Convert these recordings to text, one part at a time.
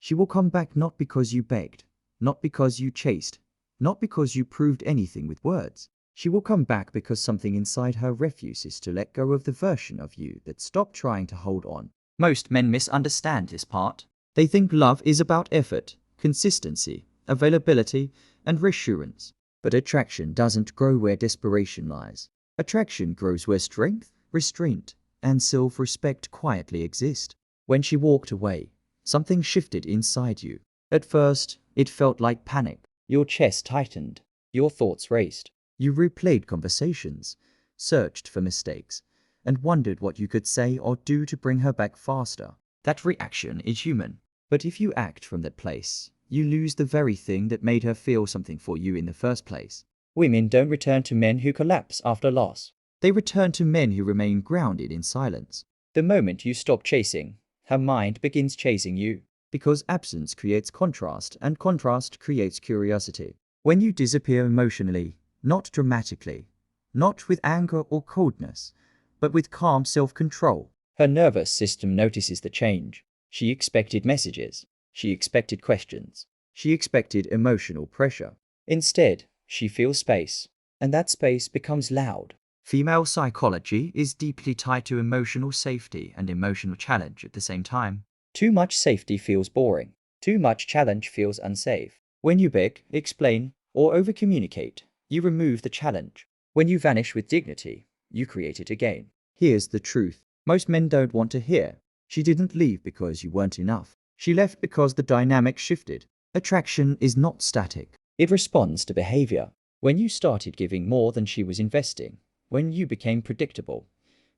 She will come back not because you begged, not because you chased, not because you proved anything with words. She will come back because something inside her refuses to let go of the version of you that stopped trying to hold on. Most men misunderstand this part. They think love is about effort, consistency, availability, and reassurance. But attraction doesn't grow where desperation lies. Attraction grows where strength, restraint, and self-respect quietly exist. When she walked away, something shifted inside you. At first, it felt like panic. Your chest tightened. Your thoughts raced. You replayed conversations, searched for mistakes, and wondered what you could say or do to bring her back faster. That reaction is human. But if you act from that place, you lose the very thing that made her feel something for you in the first place. Women don't return to men who collapse after loss. They return to men who remain grounded in silence. The moment you stop chasing, her mind begins chasing you. Because absence creates contrast, and contrast creates curiosity. When you disappear emotionally, not dramatically, not with anger or coldness, but with calm self-control, her nervous system notices the change. She expected messages. She expected questions. She expected emotional pressure. Instead, she feels space, and that space becomes loud. Female psychology is deeply tied to emotional safety and emotional challenge at the same time. Too much safety feels boring. Too much challenge feels unsafe. When you beg, explain, or overcommunicate, you remove the challenge. When you vanish with dignity, you create it again. Here's the truth. Most men don't want to hear. She didn't leave because you weren't enough. She left because the dynamic shifted. Attraction is not static. It responds to behavior. When you started giving more than she was investing, when you became predictable,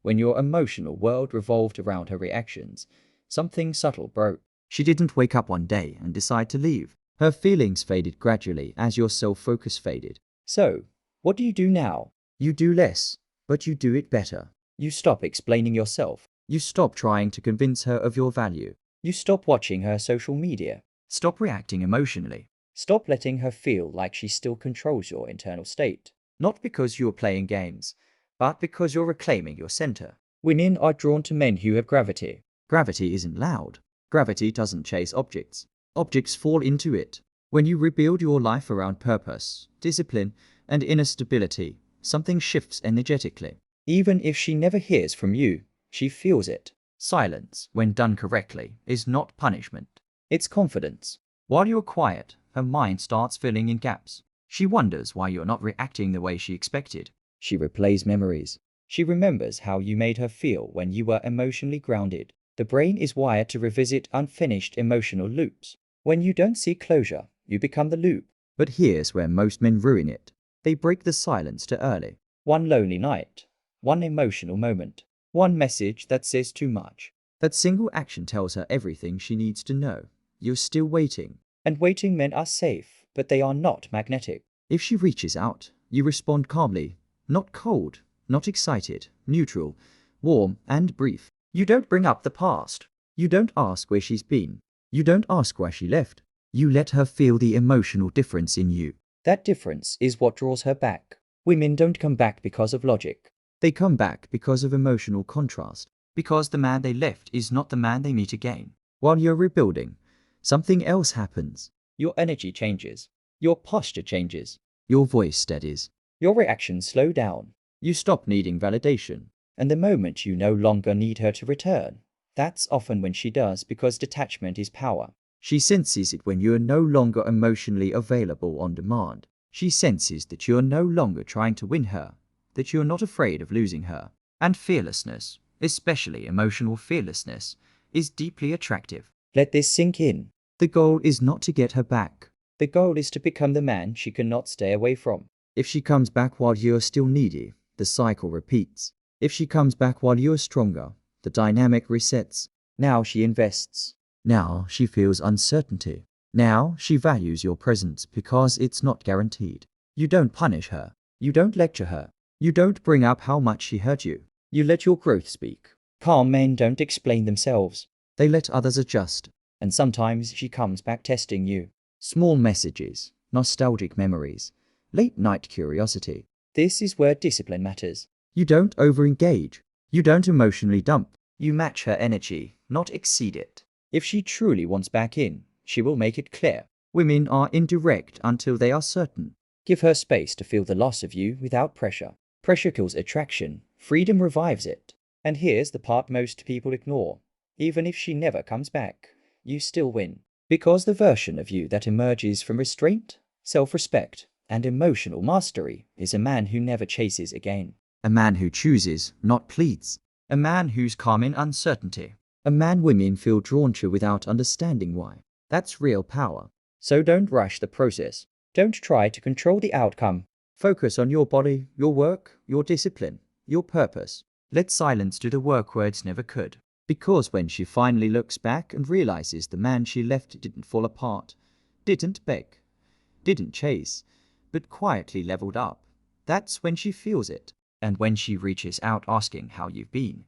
when your emotional world revolved around her reactions, something subtle broke. She didn't wake up one day and decide to leave. Her feelings faded gradually as your self-focus faded. So, what do you do now? You do less, but you do it better. You stop explaining yourself. You stop trying to convince her of your value. You stop watching her social media. Stop reacting emotionally. Stop letting her feel like she still controls your internal state. Not because you're playing games, but because you're reclaiming your center. Women are drawn to men who have gravity. Gravity isn't loud. Gravity doesn't chase objects. Objects fall into it. When you rebuild your life around purpose, discipline, and inner stability, something shifts energetically. Even if she never hears from you, she feels it. Silence, when done correctly, is not punishment. It's confidence. While you're quiet, her mind starts filling in gaps. She wonders why you're not reacting the way she expected. She replays memories. She remembers how you made her feel when you were emotionally grounded. The brain is wired to revisit unfinished emotional loops. When you don't see closure, you become the loop. But here's where most men ruin it. They break the silence too early. One lonely night, one emotional moment, one message that says too much. That single action tells her everything she needs to know. You're still waiting. And waiting men are safe, but they are not magnetic. If she reaches out, you respond calmly, not cold, not excited, neutral, warm, and brief. You don't bring up the past. You don't ask where she's been. You don't ask why she left. You let her feel the emotional difference in you. That difference is what draws her back. Women don't come back because of logic. They come back because of emotional contrast. Because the man they left is not the man they meet again. While you're rebuilding, something else happens. Your energy changes. Your posture changes. Your voice steadies. Your reactions slow down. You stop needing validation. And the moment you no longer need her to return, that's often when she does, because detachment is power. She senses it when you're no longer emotionally available on demand. She senses that you're no longer trying to win her, that you're not afraid of losing her. And fearlessness, especially emotional fearlessness, is deeply attractive. Let this sink in. The goal is not to get her back. The goal is to become the man she cannot stay away from. If she comes back while you're still needy, the cycle repeats. If she comes back while you're stronger, the dynamic resets. Now she invests. Now she feels uncertainty. Now she values your presence because it's not guaranteed. You don't punish her. You don't lecture her. You don't bring up how much she hurt you. You let your growth speak. Calm men don't explain themselves. They let others adjust. And sometimes she comes back testing you. Small messages, nostalgic memories, late night curiosity. This is where discipline matters. You don't over-engage. You don't emotionally dump. You match her energy, not exceed it. If she truly wants back in, she will make it clear. Women are indirect until they are certain. Give her space to feel the loss of you without pressure. Pressure kills attraction, freedom revives it. And here's the part most people ignore. Even if she never comes back, you still win. Because the version of you that emerges from restraint, self-respect, and emotional mastery is a man who never chases again. A man who chooses, not pleads. A man who's calm in uncertainty. A man women feel drawn to without understanding why. That's real power. So don't rush the process. Don't try to control the outcome. Focus on your body, your work, your discipline, your purpose. Let silence do the work words never could. Because when she finally looks back and realizes the man she left didn't fall apart, didn't beg, didn't chase, but quietly leveled up, that's when she feels it. And when she reaches out asking how you've been,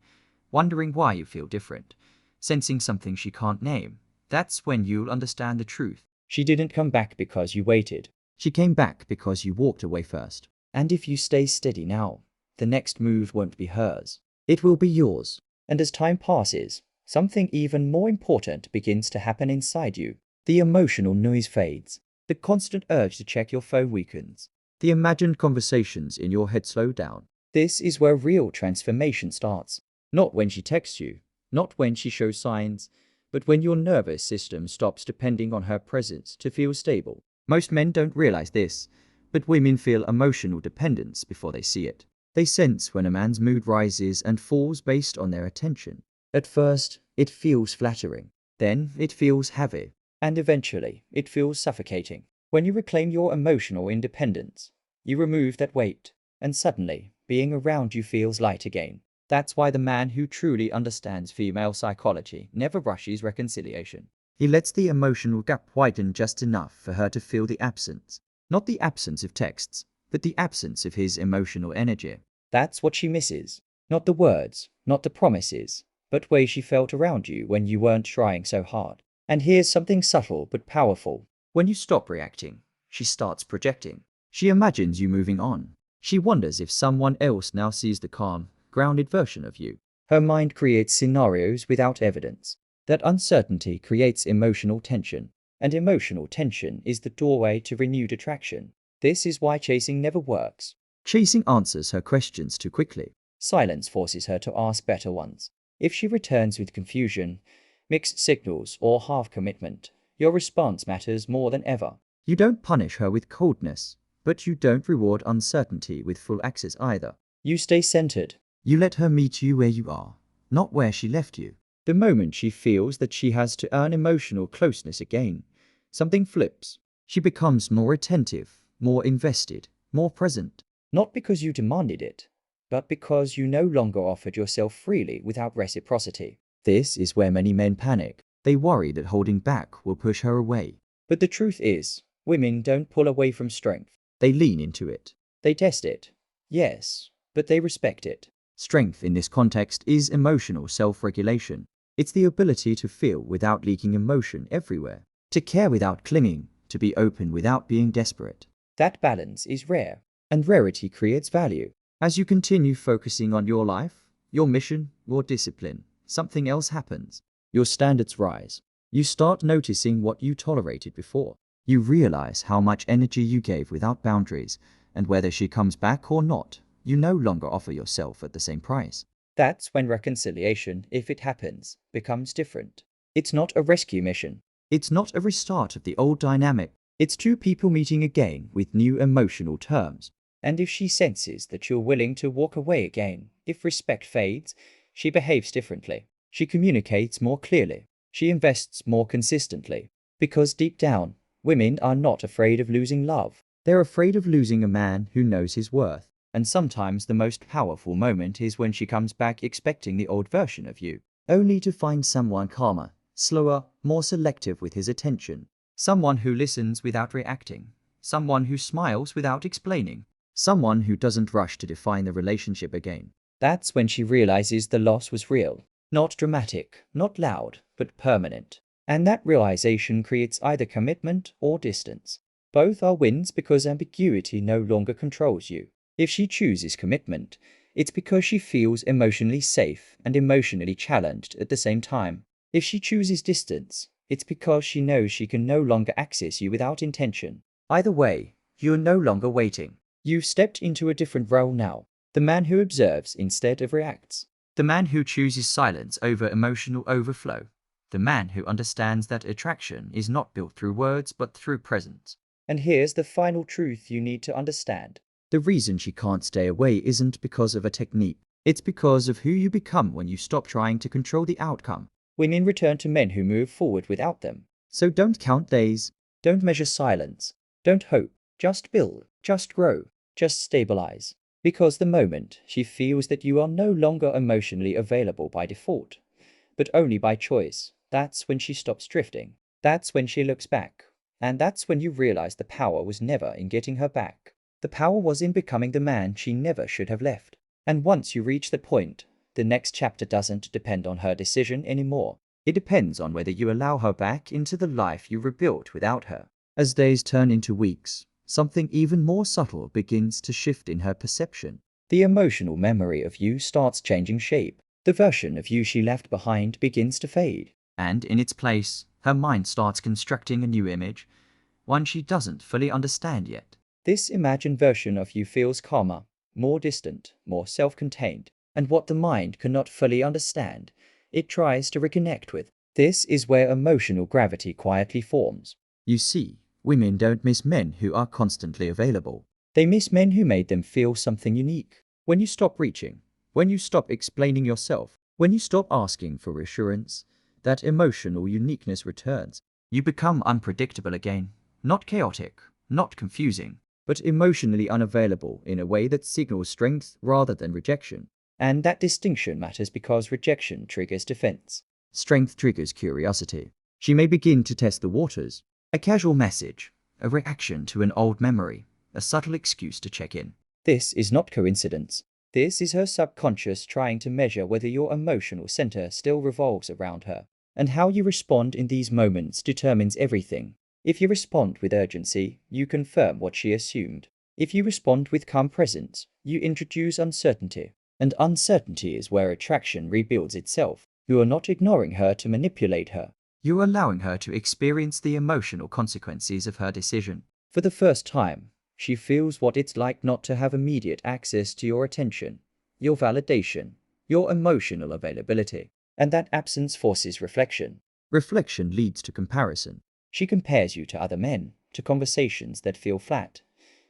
wondering why you feel different, sensing something she can't name, that's when you'll understand the truth. She didn't come back because you waited. She came back because you walked away first. And if you stay steady now, the next move won't be hers. It will be yours. And as time passes, something even more important begins to happen inside you. The emotional noise fades. The constant urge to check your phone weakens. The imagined conversations in your head slow down. This is where real transformation starts. Not when she texts you, not when she shows signs, but when your nervous system stops depending on her presence to feel stable. Most men don't realize this, but women feel emotional dependence before they see it. They sense when a man's mood rises and falls based on their attention. At first, it feels flattering. Then it feels heavy. And eventually, it feels suffocating. When you reclaim your emotional independence, you remove that weight, and suddenly, being around you feels light again. That's why the man who truly understands female psychology never rushes reconciliation. He lets the emotional gap widen just enough for her to feel the absence. Not the absence of texts, but the absence of his emotional energy. That's what she misses. Not the words, not the promises, but way she felt around you when you weren't trying so hard. And here's something subtle but powerful. When you stop reacting, she starts projecting. She imagines you moving on. She wonders if someone else now sees the calm, grounded version of you. Her mind creates scenarios without evidence. That uncertainty creates emotional tension, and emotional tension is the doorway to renewed attraction. This is why chasing never works. Chasing answers her questions too quickly. Silence forces her to ask better ones. If she returns with confusion, mixed signals, or half commitment, your response matters more than ever. You don't punish her with coldness, but you don't reward uncertainty with full access either. You stay centered. You let her meet you where you are, not where she left you. The moment she feels that she has to earn emotional closeness again, something flips. She becomes more attentive, more invested, more present. Not because you demanded it, but because you no longer offered yourself freely without reciprocity. This is where many men panic. They worry that holding back will push her away. But the truth is, women don't pull away from strength. They lean into it. They test it. Yes, but they respect it. Strength in this context is emotional self-regulation. It's the ability to feel without leaking emotion everywhere, to care without clinging, to be open without being desperate. That balance is rare, and rarity creates value. As you continue focusing on your life, your mission, your discipline, something else happens. Your standards rise. You start noticing what you tolerated before. You realize how much energy you gave without boundaries, and whether she comes back or not, you no longer offer yourself at the same price. That's when reconciliation, if it happens, becomes different. It's not a rescue mission. It's not a restart of the old dynamic. It's two people meeting again with new emotional terms. And if she senses that you're willing to walk away again, if respect fades, she behaves differently. She communicates more clearly. She invests more consistently. Because deep down, women are not afraid of losing love. They're afraid of losing a man who knows his worth. And sometimes the most powerful moment is when she comes back expecting the old version of you, only to find someone calmer, slower, more selective with his attention. Someone who listens without reacting. Someone who smiles without explaining. Someone who doesn't rush to define the relationship again. That's when she realizes the loss was real. Not dramatic, not loud, but permanent. And that realization creates either commitment or distance. Both are wins because ambiguity no longer controls you. If she chooses commitment, it's because she feels emotionally safe and emotionally challenged at the same time. If she chooses distance, It's because she knows she can no longer access you without intention. Either way, you are no longer waiting. You've stepped into a different role now. The man who observes instead of reacts. The man who chooses silence over emotional overflow. The man who understands that attraction is not built through words but through presence. And here's the final truth you need to understand. The reason she can't stay away isn't because of a technique. It's because of who you become when you stop trying to control the outcome. Women return to men who move forward without them. So don't count days. Don't measure silence. Don't hope. Just build. Just grow. Just stabilize. Because the moment she feels that you are no longer emotionally available by default, but only by choice, that's when she stops drifting. That's when she looks back. And that's when you realize the power was never in getting her back. The power was in becoming the man she never should have left. And once you reach that point, the next chapter doesn't depend on her decision anymore. It depends on whether you allow her back into the life you rebuilt without her. As days turn into weeks, something even more subtle begins to shift in her perception. The emotional memory of you starts changing shape. The version of you she left behind begins to fade. And in its place, her mind starts constructing a new image, one she doesn't fully understand yet. This imagined version of you feels calmer, more distant, more self-contained, and what the mind cannot fully understand, it tries to reconnect with. This is where emotional gravity quietly forms. You see, women don't miss men who are constantly available. They miss men who made them feel something unique. When you stop reaching, when you stop explaining yourself, when you stop asking for reassurance, that emotional uniqueness returns. You become unpredictable again. Not chaotic, not confusing, but emotionally unavailable in a way that signals strength rather than rejection. And that distinction matters because rejection triggers defense. Strength triggers curiosity. She may begin to test the waters. A casual message, a reaction to an old memory, a subtle excuse to check in. This is not coincidence. This is her subconscious trying to measure whether your emotional center still revolves around her. And how you respond in these moments determines everything. If you respond with urgency, you confirm what she assumed. If you respond with calm presence, you introduce uncertainty. And uncertainty is where attraction rebuilds itself. You are not ignoring her to manipulate her. You're allowing her to experience the emotional consequences of her decision. For the first time, she feels what it's like not to have immediate access to your attention, your validation, your emotional availability. And that absence forces reflection. Reflection leads to comparison. She compares you to other men, to conversations that feel flat,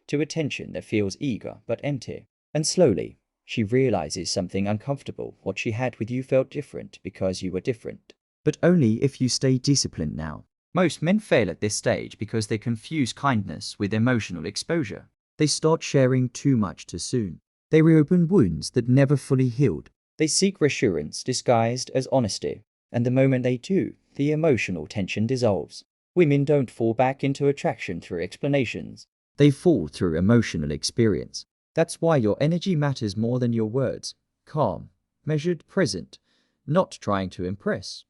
to attention that feels eager but empty. And slowly, she realizes something uncomfortable. What she had with you felt different because you were different. But only if you stay disciplined now. Most men fail at this stage because they confuse kindness with emotional exposure. They start sharing too much too soon. They reopen wounds that never fully healed. They seek reassurance disguised as honesty. And the moment they do, the emotional tension dissolves. Women don't fall back into attraction through explanations. They fall through emotional experience. That's why your energy matters more than your words. Calm, measured, present. Not trying to impress.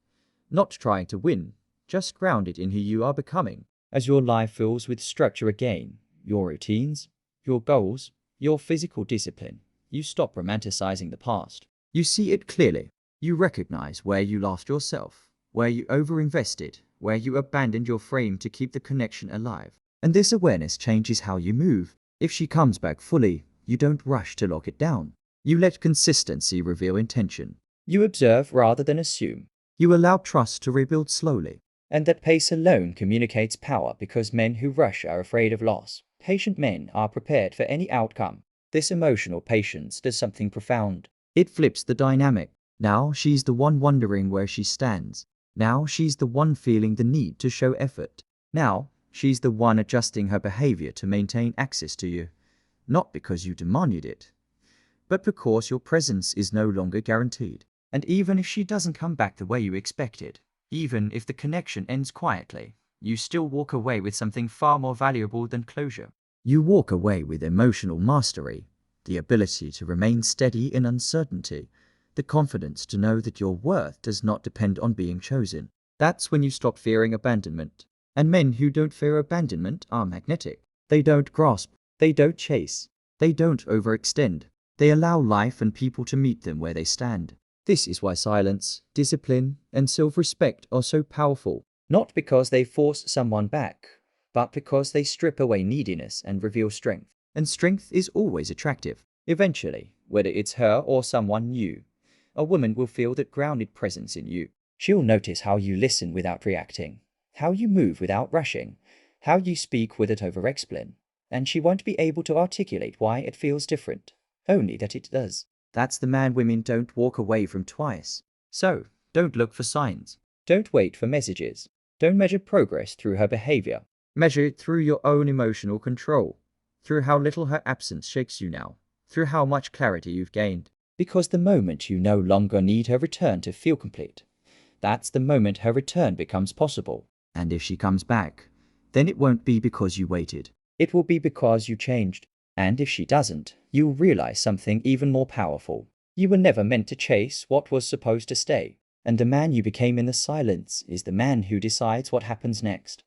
Not trying to win. Just grounded in who you are becoming. As your life fills with structure again, your routines, your goals, your physical discipline, you stop romanticizing the past. You see it clearly. You recognize where you lost yourself, where you overinvested, where you abandoned your frame to keep the connection alive. And this awareness changes how you move. If she comes back fully, you don't rush to lock it down. You let consistency reveal intention. You observe rather than assume. You allow trust to rebuild slowly. And that pace alone communicates power because men who rush are afraid of loss. Patient men are prepared for any outcome. This emotional patience does something profound. It flips the dynamic. Now she's the one wondering where she stands. Now she's the one feeling the need to show effort. Now she's the one adjusting her behavior to maintain access to you. Not because you demanded it, but because your presence is no longer guaranteed. And even if she doesn't come back the way you expected, even if the connection ends quietly, you still walk away with something far more valuable than closure. You walk away with emotional mastery, the ability to remain steady in uncertainty, the confidence to know that your worth does not depend on being chosen. That's when you stop fearing abandonment. And men who don't fear abandonment are magnetic. They don't grasp, they don't chase, they don't overextend. They allow life and people to meet them where they stand. This is why silence, discipline, and self-respect are so powerful. Not because they force someone back, but because they strip away neediness and reveal strength. And strength is always attractive. Eventually, whether it's her or someone new, a woman will feel that grounded presence in you. She'll notice how you listen without reacting, how you move without rushing, how you speak without over-explain. And she won't be able to articulate why it feels different, only that it does. That's the man women don't walk away from twice. So, don't look for signs. Don't wait for messages. Don't measure progress through her behavior. Measure it through your own emotional control, through how little her absence shakes you now, through how much clarity you've gained. Because the moment you no longer need her return to feel complete, that's the moment her return becomes possible. And if she comes back, then it won't be because you waited. It will be because you changed. And if she doesn't, you'll realize something even more powerful. You were never meant to chase what was supposed to stay. And the man you became in the silence is the man who decides what happens next.